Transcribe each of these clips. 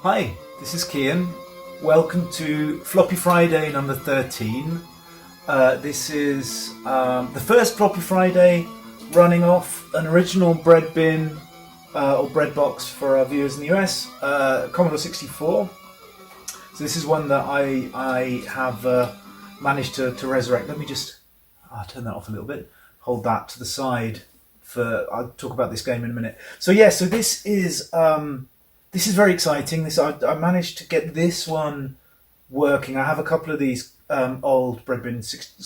Hi, this is Kian. Welcome to Floppy Friday number 13. This is the first Floppy Friday running off an original bread bin or bread box for our viewers in the US, Commodore 64. So this is one that I have managed to resurrect. Let me just turn that off a little bit. Hold that to the side. I'll talk about this game in a minute. So yeah, so this is very exciting. I managed to get this one working. I have a couple of these old bread bin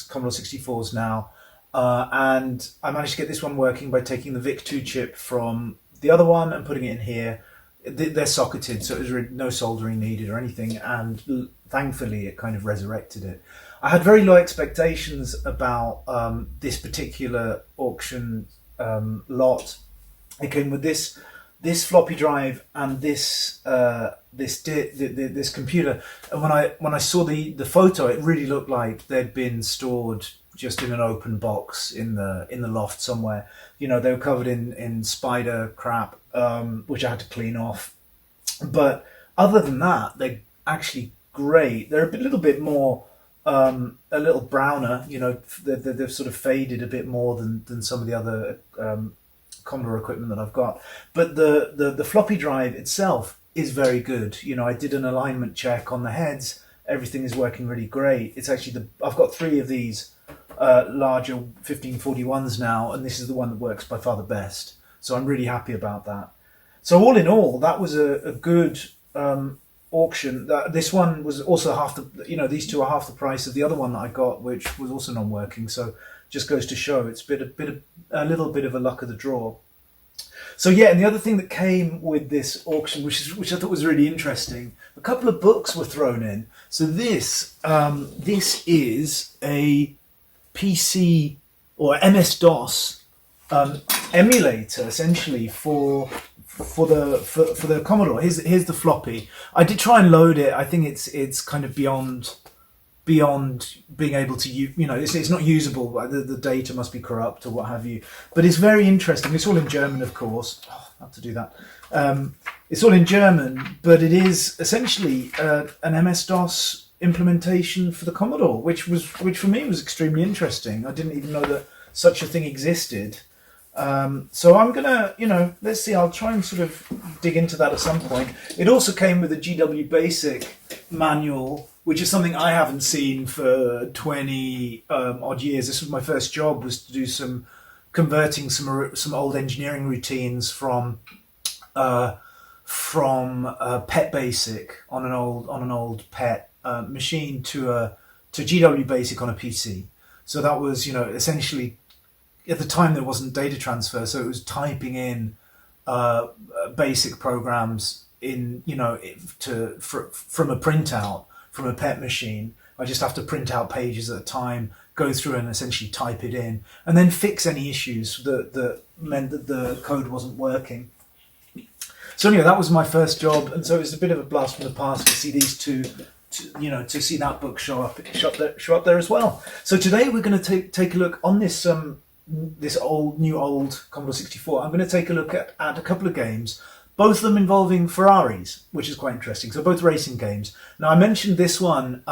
Commodore 64s now, and I managed to get this one working by taking the VIC-2 chip from the other one and putting it in here. They're socketed, so there's no soldering needed or anything, and thankfully it kind of resurrected it. I had very low expectations about this particular auction lot. It came with this floppy drive and this computer, and when I saw the photo, it really looked like they'd been stored just in an open box in the loft somewhere. You know, they were covered in spider crap, which I had to clean off. But other than that, they're actually great. They're a little bit more, a little browner. You know, they've sort of faded a bit more than some of the other Commodore equipment that I've got. But the floppy drive itself is very good. You know, I did an alignment check on the heads. Everything is working really great. It's actually I've got 3 of these larger 1541s now, and this is the one that works by far the best. So I'm really happy about that. So all in all, that was a good auction. This one was also half the, these two are half the price of the other one that I got, which was also non-working. So just goes to show it's a little bit of a luck of the draw. So yeah, and the other thing that came with this auction, which I thought was really interesting, a couple of books were thrown in. So this is a PC or MS-DOS emulator, essentially for the Commodore. Here's the floppy. I did try and load it. I think it's kind of beyond being able to use. You know, it's not usable. The data must be corrupt or what have you. But it's very interesting. It's all in German, of course. Oh, I have to do that. It's all in German, but it is essentially an MS-DOS implementation for the Commodore, which for me was extremely interesting. I didn't even know that such a thing existed. So I'm gonna, let's see. I'll try and sort of dig into that at some point. It also came with a GW Basic manual, which is something I haven't seen for 20 odd years. This was my first job, was to do converting some old engineering routines from PET Basic on an old PET machine to GW Basic on a PC. So that was, essentially, at the time there wasn't data transfer, so it was typing in basic programs in, from a printout from a PET machine. I just have to print out pages at a time, go through and essentially type it in, and then fix any issues that meant that the code wasn't working. So anyway, that was my first job, and so it was a bit of a blast from the past to see these two, to see that book show up there as well. So today we're going to take a look on this old Commodore 64. I'm going to take a look at a couple of games, both of them involving Ferraris, which is quite interesting. So both racing games. Now I mentioned this one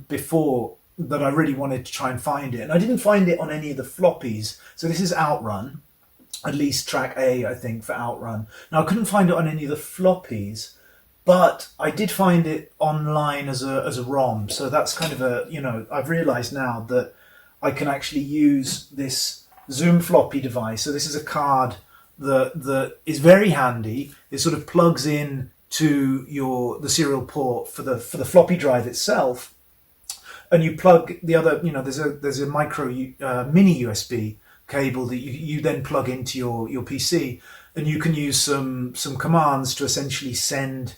before, that I really wanted to try and find it, and I didn't find it on any of the floppies. So this is Outrun, at least track A, I think, for Outrun. Now I couldn't find it on any of the floppies, but I did find it online as a ROM. So that's kind of I've realized now that I can actually use this Zoom floppy device. So this is a card that is very handy. It sort of plugs in to the serial port for the floppy drive itself, and you plug the other. There's a micro mini USB cable that you then plug into your PC, and you can use some commands to essentially send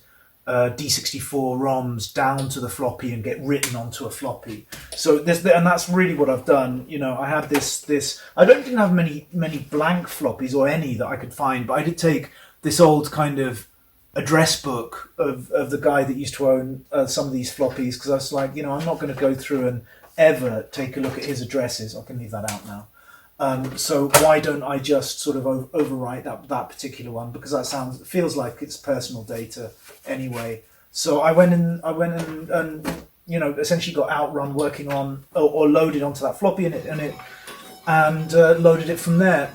D64 ROMs down to the floppy and get written onto a floppy. So and that's really what I've done. I had this. I didn't have many blank floppies or any that I could find, but I did take this old kind of address book of the guy that used to own some of these floppies, because I was like, I'm not going to go through and ever take a look at his addresses. I can leave that out now. So why don't I just sort of overwrite that particular one, because that feels like it's personal data anyway. So I went and essentially got Outrun working on or loaded onto that floppy and loaded it from there.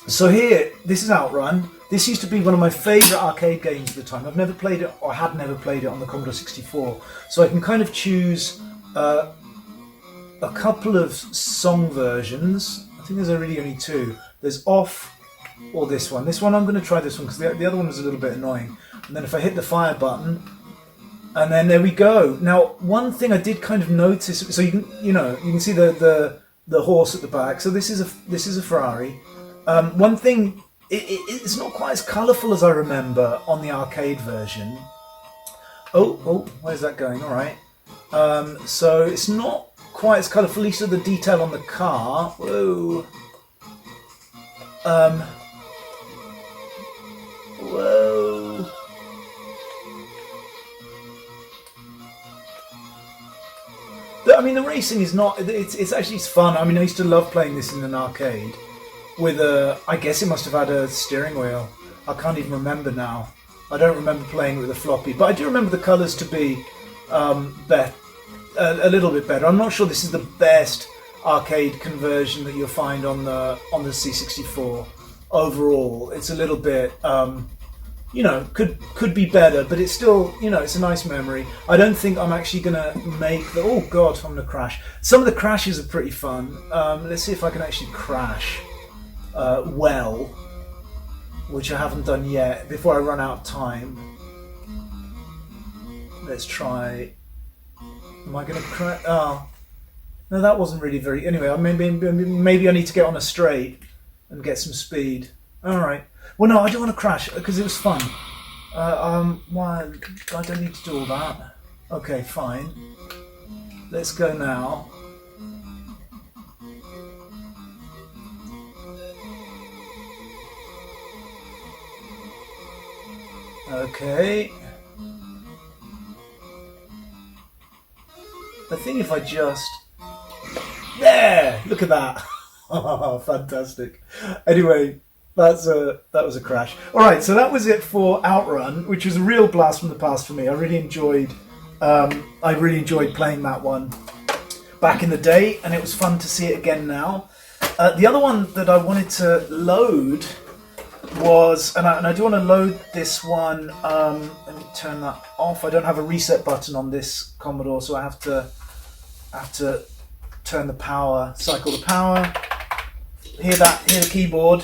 So here, this is Outrun. This used to be one of my favourite arcade games at the time. I've never played it, or had never played it on the Commodore 64. So I can kind of choose a couple of song versions. I think there's really only two. There's Off or this one. This one, I'm going to try this one because the other one was a little bit annoying. And then if I hit the fire button, and then there we go. Now, one thing I did kind of notice, so you can see the horse at the back. So this is a Ferrari. One thing, it's not quite as colourful as I remember on the arcade version. Oh, where's that going? All right. So it's not quite as colourful. At least the detail on the car. Whoa. Whoa. I mean, the racing is not. It's fun. I mean, I used to love playing this in an arcade. With I guess it must have had a steering wheel. I can't even remember now. I don't remember playing it with a floppy, but I do remember the colours to be a little bit better. I'm not sure this is the best arcade conversion that you'll find on the C64. Overall, it's a little bit, could be better, but it's still, it's a nice memory. I don't think I'm actually gonna make the. Oh God, I'm gonna crash. Some of the crashes are pretty fun. Let's see if I can actually crash. Well, which I haven't done yet, before I run out of time. Let's try. Am I going to crash? Oh, no, that wasn't really very. Anyway, maybe I need to get on a straight and get some speed. All right. Well, no, I don't want to crash because it was fun. Why? I don't need to do all that. Okay, fine. Let's go now. Okay. I think if I just... There! Look at that! Oh, fantastic. Anyway, that was a crash. Alright, so that was it for Outrun, which was a real blast from the past for me. I really enjoyed playing that one back in the day, and it was fun to see it again now. The other one that I wanted to load was, and I do want to load this one. Let me turn that off. I don't have a reset button on this Commodore, so I have to turn the power, cycle the power. Hear the keyboard.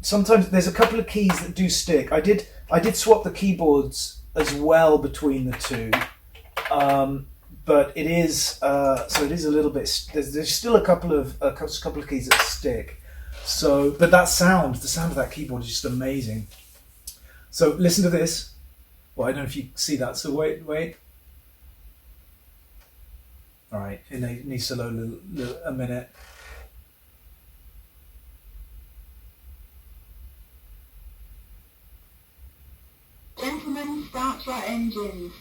Sometimes there's a couple of keys that do stick. I did swap the keyboards as well between the two, but it is so it is a little bit. There's still a couple of keys that stick. So, but the sound of that keyboard is just amazing. So listen to this. Well, I don't know if you see that. So wait. All right, it needs to load a minute. Gentlemen, start your engines.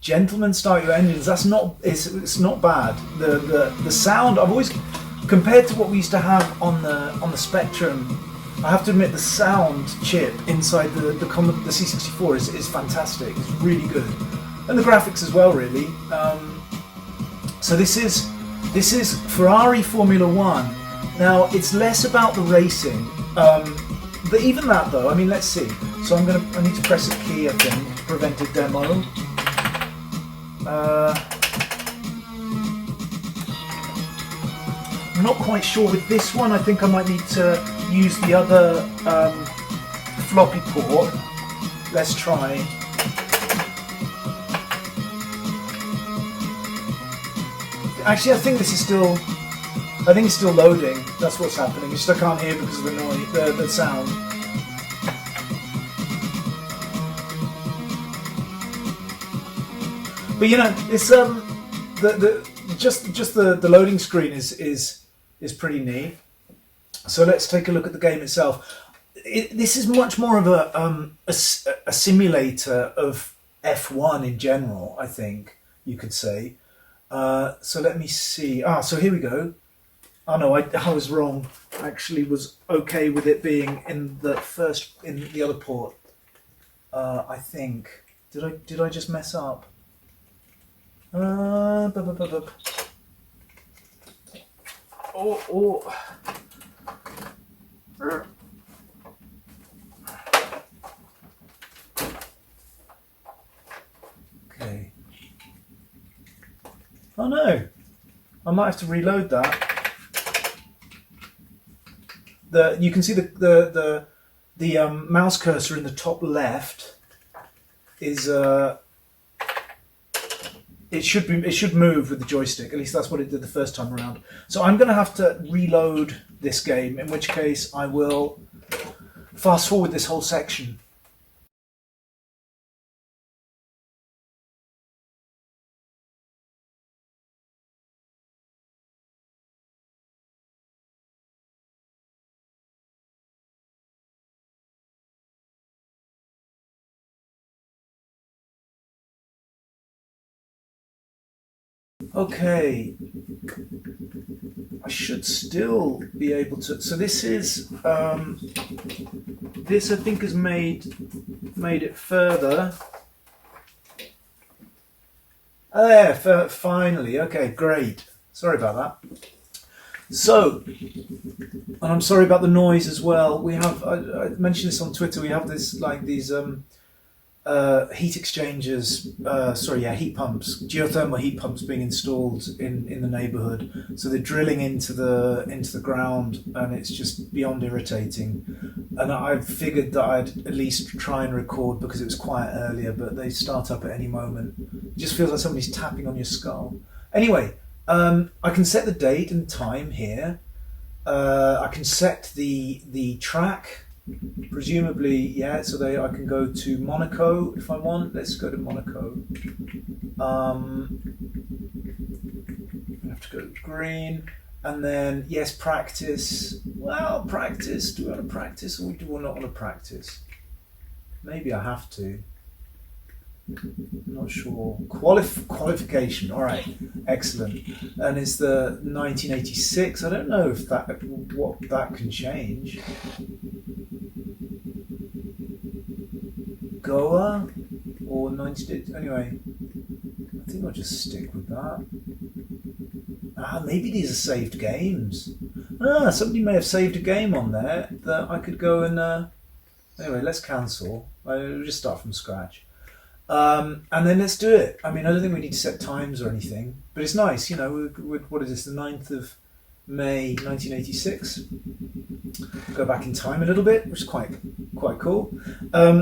Gentlemen, start your engines. That's not. It's not bad. The sound. I've always. Compared to what we used to have on the Spectrum, I have to admit the sound chip inside the C64 is fantastic. It's really good, and the graphics as well, really. So this is Ferrari Formula One. Now it's less about the racing, but even that though. I mean, let's see. So I need to press a key, I think, to prevent a demo. I'm not quite sure with this one. I think I might need to use the other floppy port. Let's try. Actually, I think this is still. I think it's still loading. That's what's happening. It's just I can't hear because of the noise, the sound. But it's the loading screen is pretty neat. So let's take a look at the game itself. This is much more of a simulator of F1 in general, I think you could say. So let me see. So here we go. Oh no, I was wrong. I actually was okay with it being in the other port. I think. Did I just mess up? Oh. Okay. Oh no! I might have to reload that. You can see the mouse cursor in the top left is it should move with the joystick. At least that's what it did the first time around. So I'm going to have to reload this game, in which case I will fast forward this whole section. Okay, I should still be able to. So this is this I think has made it further. Oh yeah, finally. Okay, great. Sorry about that. So, and I'm sorry about the noise as well. We have I mentioned this on Twitter. We have these heat exchangers, heat pumps, geothermal heat pumps being installed in the neighbourhood. So they're drilling into the ground, and it's just beyond irritating. And I figured that I'd at least try and record because it was quiet earlier, but they start up at any moment. It just feels like somebody's tapping on your skull. Anyway, I can set the date and time here. I can set the track. Presumably, yeah, so I can go to Monaco if I want. Let's go to Monaco. I have to go to green. And then, yes, practice. Well, practice. Do we want to practice or do we not want to practice? Maybe I have to. I'm not sure. Qualification. All right, excellent. And it's the 1986. I don't know if what that can change. Goa or 98. Anyway, I think I'll just stick with that. Maybe these are saved games. Somebody may have saved a game on there that I could go and. Anyway, let's cancel. I'll just start from scratch. And then let's do it. I mean, I don't think we need to set times or anything, but it's nice, you know. What is this? The 9th of May, 1986. Go back in time a little bit, which is quite cool.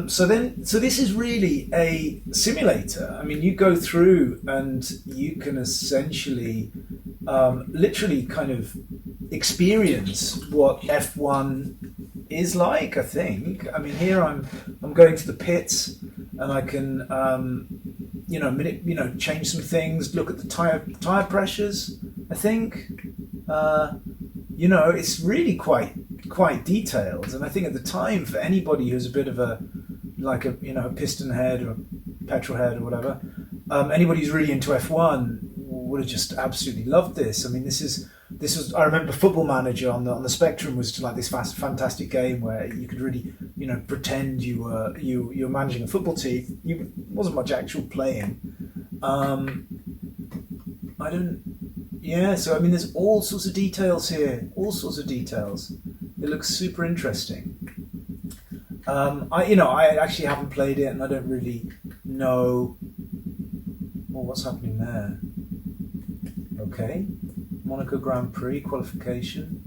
So this is really a simulator. I mean, you go through and you can essentially, literally, kind of experience what F1 is like. I think. I mean, here I'm going to the pits. And I can, change some things. Look at the tire pressures. I think, it's really quite detailed. And I think at the time, for anybody who's a bit of a piston head or a petrol head or whatever, anybody who's really into F1 would have just absolutely loved this. I mean, this was. I remember Football Manager on the Spectrum was like this fantastic game where you could really, pretend you were managing a football team. Wasn't much actual playing. So I mean, there's all sorts of details here. All sorts of details. It looks super interesting. I actually haven't played it, and I don't really know. Well, what's happening there? Okay. Monaco Grand Prix qualification.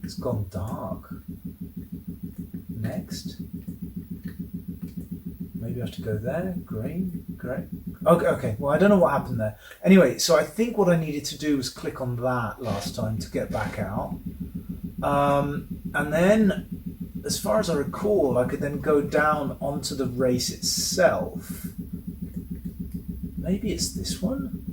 It's gone dark. Next. Maybe I have to go there. Green. Great. Okay. Well, I don't know what happened there. Anyway, so I think what I needed to do was click on that last time to get back out. And then, as far as I recall, I could then go down onto the race itself. Maybe it's this one?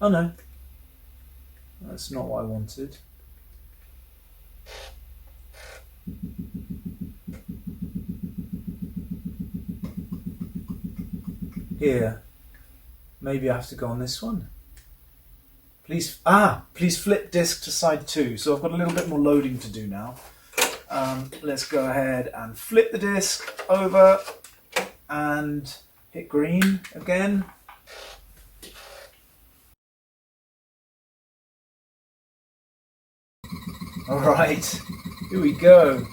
Oh no, that's not what I wanted. Here, maybe I have to go on this one. Please flip disk to side 2. So I've got a little bit more loading to do now. Let's go ahead and flip the disk over and hit green again. All right, here we go.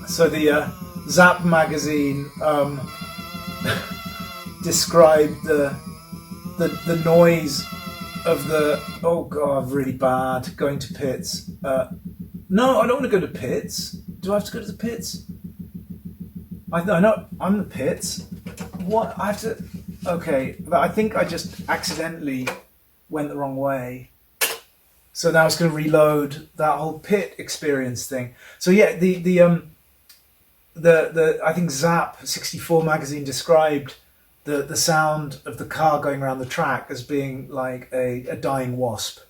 So the Zap magazine described the noise of the, oh god, really bad, going to pits. No, I don't want to go to pits. Do I have to go to the pits? I know, I'm the pits. What? I have to... Okay, but I think I just accidentally went the wrong way. So now it's going to reload that whole pit experience thing. So yeah, the I think Zap 64 magazine described the sound of the car going around the track as being like a dying wasp.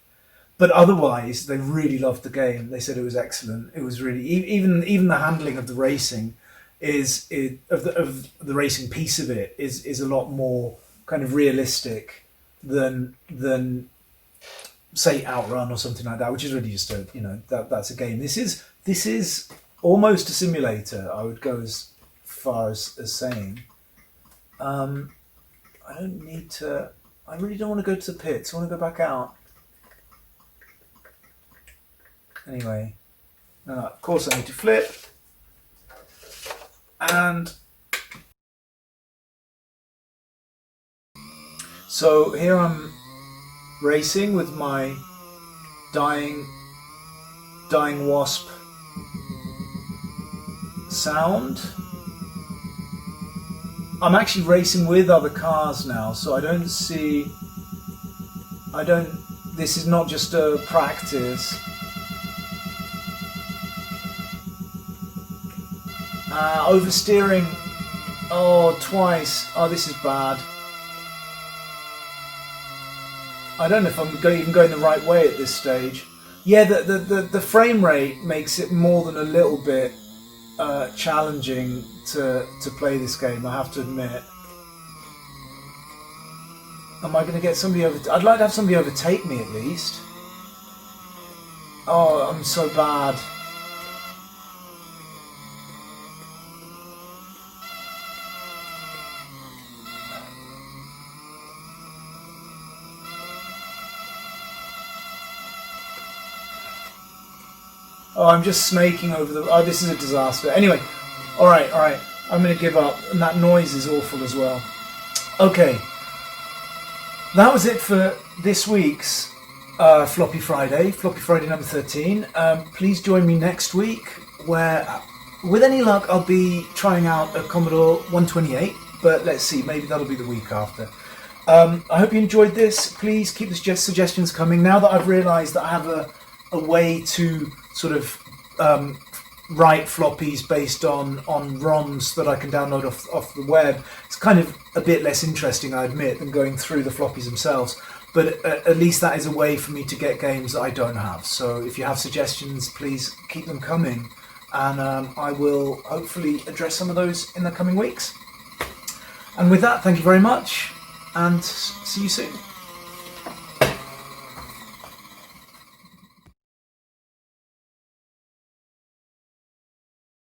But otherwise, they really loved the game. They said it was excellent. It was really, even the handling of the racing of the racing piece of it is a lot more kind of realistic than say Outrun or something like that, which is really just a, that's a game. This is almost a simulator, I would go as far as saying. I really don't want to go to the pits. I want to go back out. Anyway, of course I need to flip. And so here I'm racing with my dying wasp sound. I'm actually racing with other cars now, so this is not just a practice. Oversteering. Oh, twice. Oh, this is bad. I don't know if I'm even going the right way at this stage. Yeah, the frame rate makes it more than a little bit challenging to play this game, I have to admit. Am I going to get somebody over? I'd like to have somebody overtake me at least. Oh, I'm so bad. Oh, I'm just snaking over the... Oh, this is a disaster. Anyway, all right. I'm going to give up. And that noise is awful as well. Okay. That was it for this week's Floppy Friday number 13. Please join me next week, where, with any luck, I'll be trying out a Commodore 128. But let's see, maybe that'll be the week after. I hope you enjoyed this. Please keep the suggestions coming. Now that I've realised that I have a way to sort of write floppies based on ROMs that I can download off the web, it's kind of a bit less interesting, I admit, than going through the floppies themselves. But at least that is a way for me to get games that I don't have. So if you have suggestions, please keep them coming, and I will hopefully address some of those in the coming weeks. And with that, thank you very much, and see you soon.